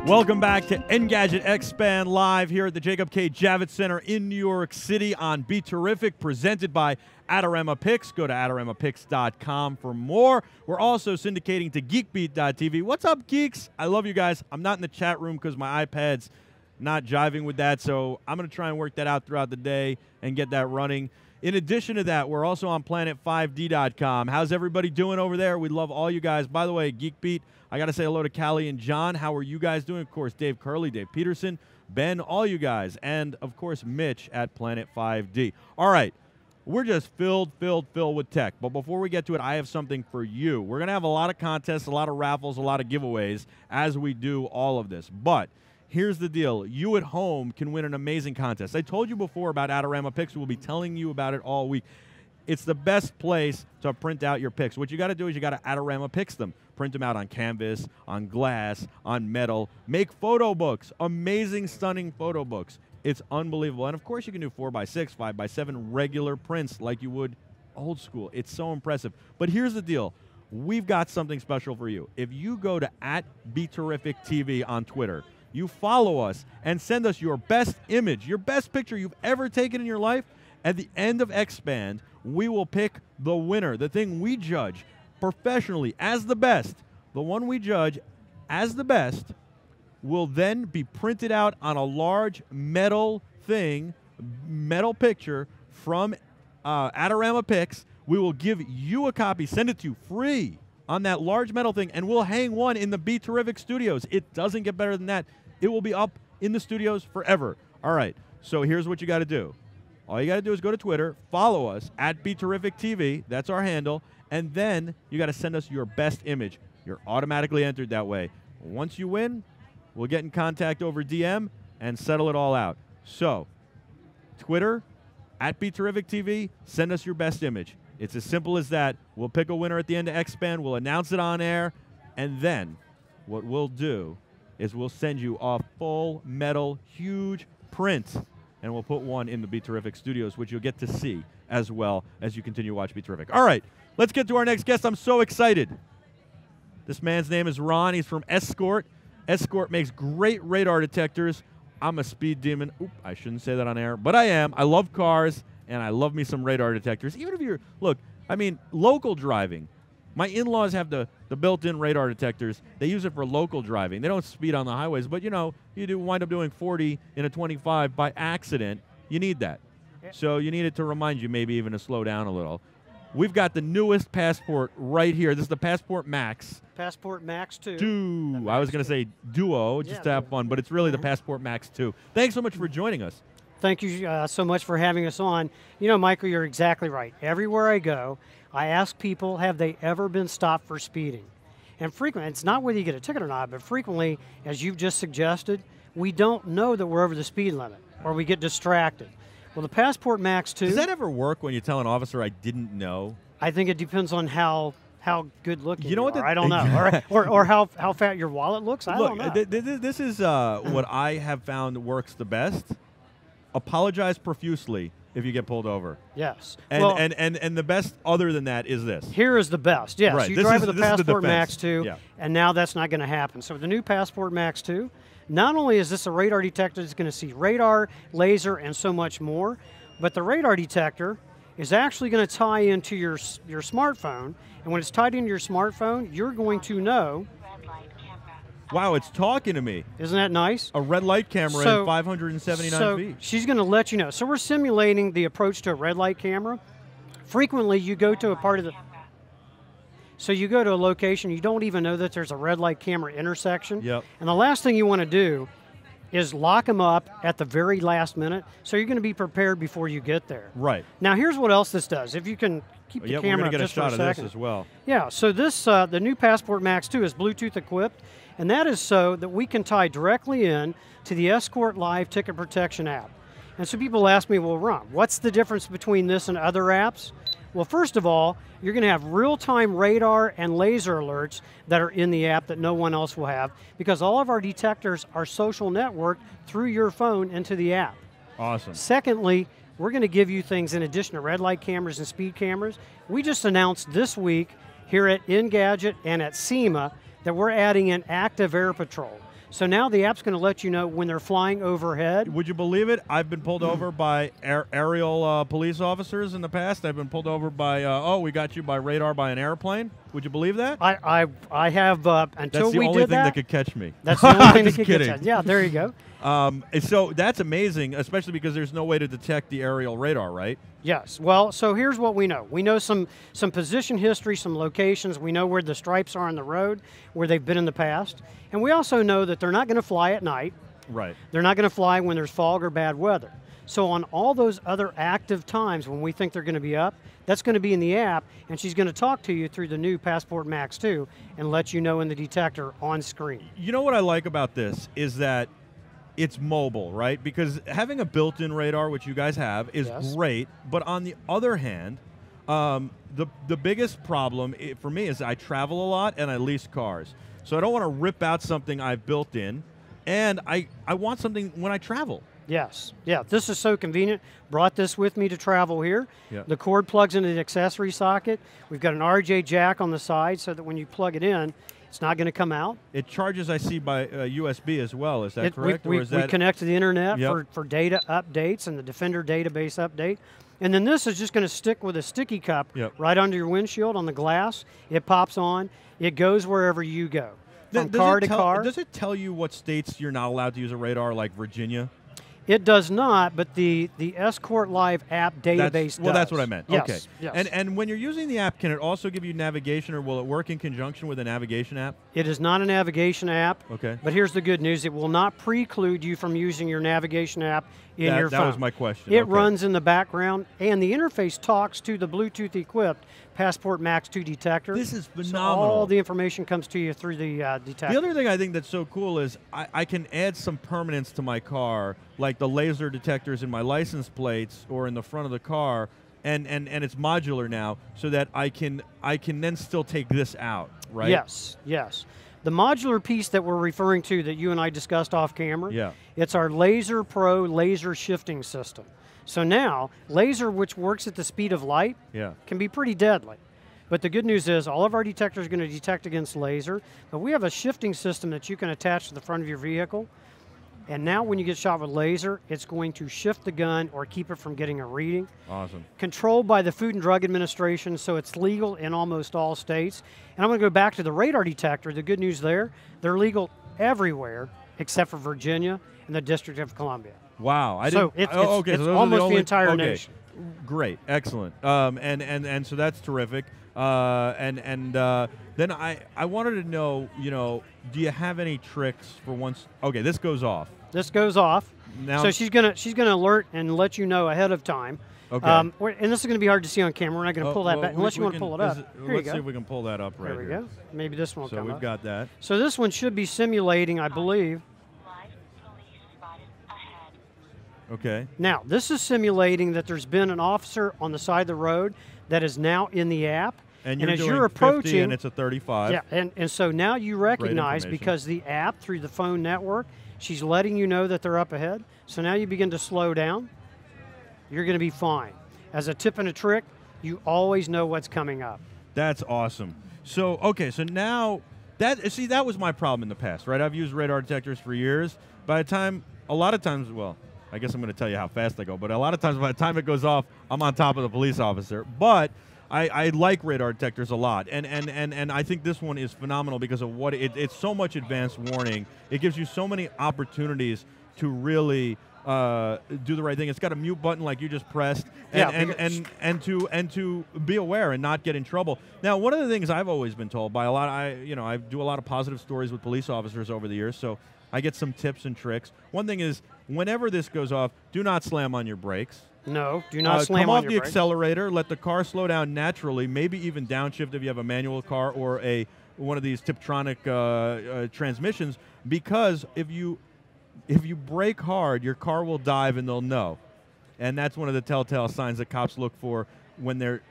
Welcome back to Engadget Expand live here at the Jacob K. Javits Center in New York City on BeTerrific, presented by Adorama Picks. Go to AdoramaPicks.com for more. We're also syndicating to GeekBeat.tv. What's up, geeks? I love you guys. I'm not in the chat room because my iPad's not jiving with that, so I'm going to try and work that out throughout the day and get that running. In addition to that, we're also on Planet5D.com. How's everybody doing over there? We love all you guys. By the way, GeekBeat, I got to say hello to Callie and John. How are you guys doing? Of course, Dave Curley, Dave Peterson, Ben, all you guys, and, of course, Mitch at Planet5D. All right, we're just filled with tech. But before we get to it, I have something for you. We're going to have a lot of contests, a lot of raffles, a lot of giveaways as we do all of this. But here's the deal. You at home can win an amazing contest. I told you before about Adorama Picks. We'll be telling you about it all week. It's the best place to print out your picks. What you got to do is you got to Adorama Picks them. Print them out on canvas, on glass, on metal. Make photo books. Amazing, stunning photo books. It's unbelievable. And, of course, you can do 4x6, 5x7 regular prints like you would old school. It's so impressive. But here's the deal. We've got something special for you. If you go to @BeTerrificTV on Twitter, you follow us and send us your best image, your best picture you've ever taken in your life, at the end of Expand, we will pick the winner, the thing we judge professionally as the best. The one we judge as the best will then be printed out on a large metal thing, metal picture from Adorama Picks. We will give you a copy, send it to you free on that large metal thing, and we'll hang one in the BeTerrific studios. It doesn't get better than that. It will be up in the studios forever. All right, so here's what you got to do. All you got to do is go to Twitter, follow us at BeTerrificTV. That's our handle. And then you got to send us your best image. You're automatically entered that way. Once you win, we'll get in contact over DM and settle it all out. So, Twitter, at BeTerrificTV, send us your best image. It's as simple as that. We'll pick a winner at the end of Expand. We'll announce it on air. And then what we'll do is we'll send you a full metal, huge print. And we'll put one in the BeTerrific studios, which you'll get to see as well as you continue to watch BeTerrific. All right, let's get to our next guest. I'm so excited. This man's name is Ron. He's from Escort. Escort makes great radar detectors. I'm a speed demon. Oop, I shouldn't say that on air, but I am. I love cars, and I love me some radar detectors. Even if you're, look, I mean, local driving. My in-laws have the built-in radar detectors. They use it for local driving. They don't speed on the highways, but, you know, you do wind up doing 40 in a 25 by accident. You need that. Yeah. So you need it to remind you maybe even to slow down a little. We've got the newest Passport right here. This is the Passport Max. Passport Max2. I was going to say Duo, just to have fun, but it's really the Passport Max2. Thanks so much for joining us. Thank you so much for having us on. You know, Michael, you're exactly right. Everywhere I go, I ask people, have they ever been stopped for speeding? And frequently, it's not whether you get a ticket or not, but frequently, as you've just suggested, we don't know that we're over the speed limit, or we get distracted. Well, the Passport Max2... Does that ever work when you tell an officer, I didn't know? I think it depends on how good looking you know are. I don't know. or how fat your wallet looks. I don't know. This is what I have found works the best. Apologize profusely if you get pulled over. Yes. And the best other than that is this. Here is the best. Yes. Right. You drive with the Passport Max2, and now that's not going to happen. So with the new Passport Max2, not only is this a radar detector that's going to see radar, laser, and so much more, but the radar detector is actually going to tie into your smartphone, and when it's tied into your smartphone, you're going to know. Wow, it's talking to me. Isn't that nice? A red light camera at 579 feet. She's going to let you know. So we're simulating the approach to a red light camera. Frequently, you go to a part of the... So you go to a location, you don't even know that there's a red light camera intersection. Yep. And the last thing you want to do is lock them up at the very last minute, so you're going to be prepared before you get there. Right. Now, here's what else this does. If you can keep the camera up just for a second. We're going to get a shot of this as well. Yeah, so this, the new Passport Max2 is Bluetooth equipped, and that is so that we can tie directly in to the Escort Live Ticket Protection app. And so people ask me, well, Ron, what's the difference between this and other apps? Well, first of all, you're going to have real-time radar and laser alerts that are in the app that no one else will have, because all of our detectors are social networked through your phone into the app. Awesome. Secondly, we're going to give you things in addition to red light cameras and speed cameras. We just announced this week here at Engadget and at SEMA that we're adding in active air patrol. So now the app's going to let you know when they're flying overhead. Would you believe it? I've been pulled over by aerial police officers in the past. I've been pulled over by, oh, we got you by radar by an airplane. Would you believe that? I have, until we did that. That's the only thing that could catch me. That's the only thing that Just could kidding. catch us. Yeah, there you go. So that's amazing, especially because there's no way to detect the aerial radar, right? Yes. Well, so here's what we know. We know some position history, some locations. We know where the stripes are on the road, where they've been in the past. And we also know that they're not going to fly at night. Right. They're not going to fly when there's fog or bad weather. So on all those other active times when we think they're going to be up, that's going to be in the app, and she's going to talk to you through the new Passport Max2 and let you know in the detector on screen. You know what I like about this is that it's mobile, right? Because having a built-in radar, which you guys have, is great. But on the other hand, the biggest problem for me is I travel a lot and I lease cars. So I don't want to rip out something I've built in, and I want something when I travel. Yes. Yeah, this is so convenient. Brought this with me to travel here. Yeah. The cord plugs into the accessory socket. We've got an RJ jack on the side so that when you plug it in, it's not going to come out. It charges, I see, by USB as well. Is that correct? We connect to the internet Yep. for data updates and the Defender database update. And then this is just going to stick with a sticky cup right under your windshield on the glass. It pops on. It goes wherever you go, from car to car. Does it tell you what states you're not allowed to use a radar, like Virginia? It does not, but the Escort Live app database does. Well, that's what I meant. Yes, okay. yes. And when you're using the app, can it also give you navigation, or will it work in conjunction with a navigation app? It is not a navigation app. Okay. But here's the good news. It will not preclude you from using your navigation app in your phone. That was my question. It runs in the background, and the interface talks to the Bluetooth-equipped Passport Max2 detector. This is phenomenal. So all the information comes to you through the detector. The other thing I think that's so cool is I can add some permanence to my car, like the laser detectors in my license plates or in the front of the car, and it's modular now, so that I can then still take this out, right? Yes, yes. The modular piece that we're referring to that you and I discussed off camera, it's our Laser Pro laser shifting system. So now, laser, which works at the speed of light, can be pretty deadly. But the good news is all of our detectors are going to detect against laser, but we have a shifting system that you can attach to the front of your vehicle. And now when you get shot with laser, it's going to shift the gun or keep it from getting a reading. Awesome. Controlled by the Food and Drug Administration, so it's legal in almost all states. And I'm going to go back to the radar detector. The good news there, they're legal everywhere except for Virginia and the District of Columbia. Wow. It's almost the entire nation. Great. Excellent. And so that's terrific. Then I wanted to know, do you have any tricks for once? Okay, this goes off. This goes off. Now, so she's gonna alert and let you know ahead of time. Okay. And this is going to be hard to see on camera. We're not going to pull that back unless you want to pull it up. Let's see if we can pull that up right here. There we go. Maybe this one will come up. So we've got that. So this one should be simulating, I believe. Okay. Now, this is simulating that there's been an officer on the side of the road that is now in the app. And you're as doing you're approaching, 50 and it's a 35. Yeah, and so now you recognize, because the app through the phone network, she's letting you know that they're up ahead. So now you begin to slow down. You're going to be fine. As a tip and a trick, you always know what's coming up. That's awesome. So, okay, so now, that was my problem in the past, right? I've used radar detectors for years. By the time, a lot of times, well, I guess I'm going to tell you how fast I go, but a lot of times by the time it goes off, I'm on top of the police officer. But I like radar detectors a lot, and I think this one is phenomenal because of what it's so much advanced warning. It gives you so many opportunities to really do the right thing. It's got a mute button like you just pressed, and to be aware and not get in trouble. Now, one of the things I've always been told by a lot, I do a lot of positive stories with police officers over the years, so I get some tips and tricks. One thing is, whenever this goes off, do not slam on your brakes. No, do not slam on your brakes. Come off the accelerator, let the car slow down naturally, maybe even downshift if you have a manual car or one of these Tiptronic transmissions, because if you brake hard, your car will dive and they'll know. And that's one of the telltale signs that cops look for when they're,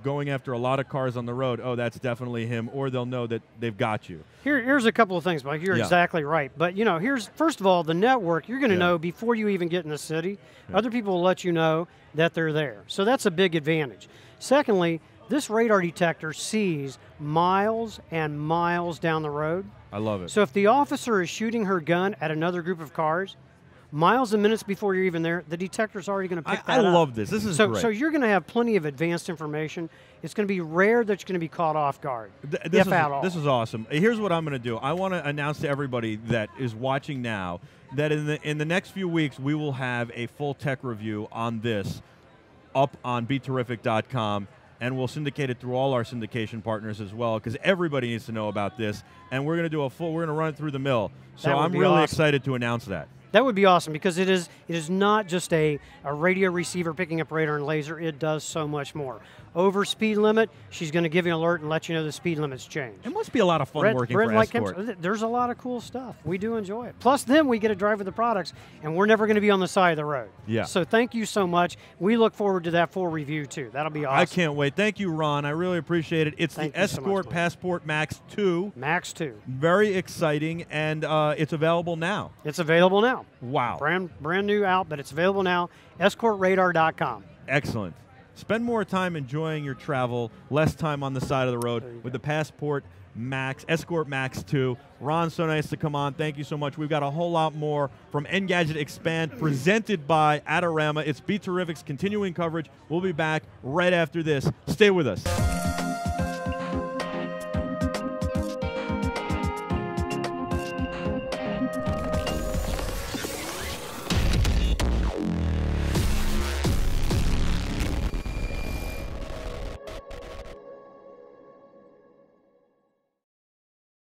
going after a lot of cars on the road. Oh, that's definitely him, or they'll know that they've got you. Here's a couple of things, Mike. You're exactly right. But, here's, first of all, the network, you're going to know before you even get in the city. Other people will let you know that they're there. So that's a big advantage. Secondly, this radar detector sees miles and miles down the road. I love it. So if the officer is shooting her gun at another group of cars, miles and minutes before you're even there, the detector's already going to pick that up. I love this. This is great. So you're going to have plenty of advanced information. It's going to be rare that you're going to be caught off guard, if at all. This is awesome. Here's what I'm going to do. I want to announce to everybody that is watching now that in the next few weeks we will have a full tech review on this up on BeTerrific.com, and we'll syndicate it through all our syndication partners as well, because everybody needs to know about this. And we're going to do we're going to run it through the mill. So I'm really excited to announce that. That would be awesome, because it is not just a radio receiver picking up radar and laser. It does so much more. Over speed limit, she's going to give you an alert and let you know the speed limit's changed. It must be a lot of fun working for Escort. There's a lot of cool stuff. We do enjoy it. Plus, then we get to drive with the products, and we're never going to be on the side of the road. Yeah. So thank you so much. We look forward to that full review, too. That'll be awesome. I can't wait. Thank you, Ron. I really appreciate it. It's the Escort Passport Max2. Max2. Very exciting, and it's available now. It's available now. Wow. Brand new out, but it's available now. EscortRadar.com. Excellent. Spend more time enjoying your travel, less time on the side of the road with the Passport Max, Escort Max 2. Ron, so nice to come on. Thank you so much. We've got a whole lot more from Engadget Expand, presented by Adorama. It's BeTerrific's continuing coverage. We'll be back right after this. Stay with us.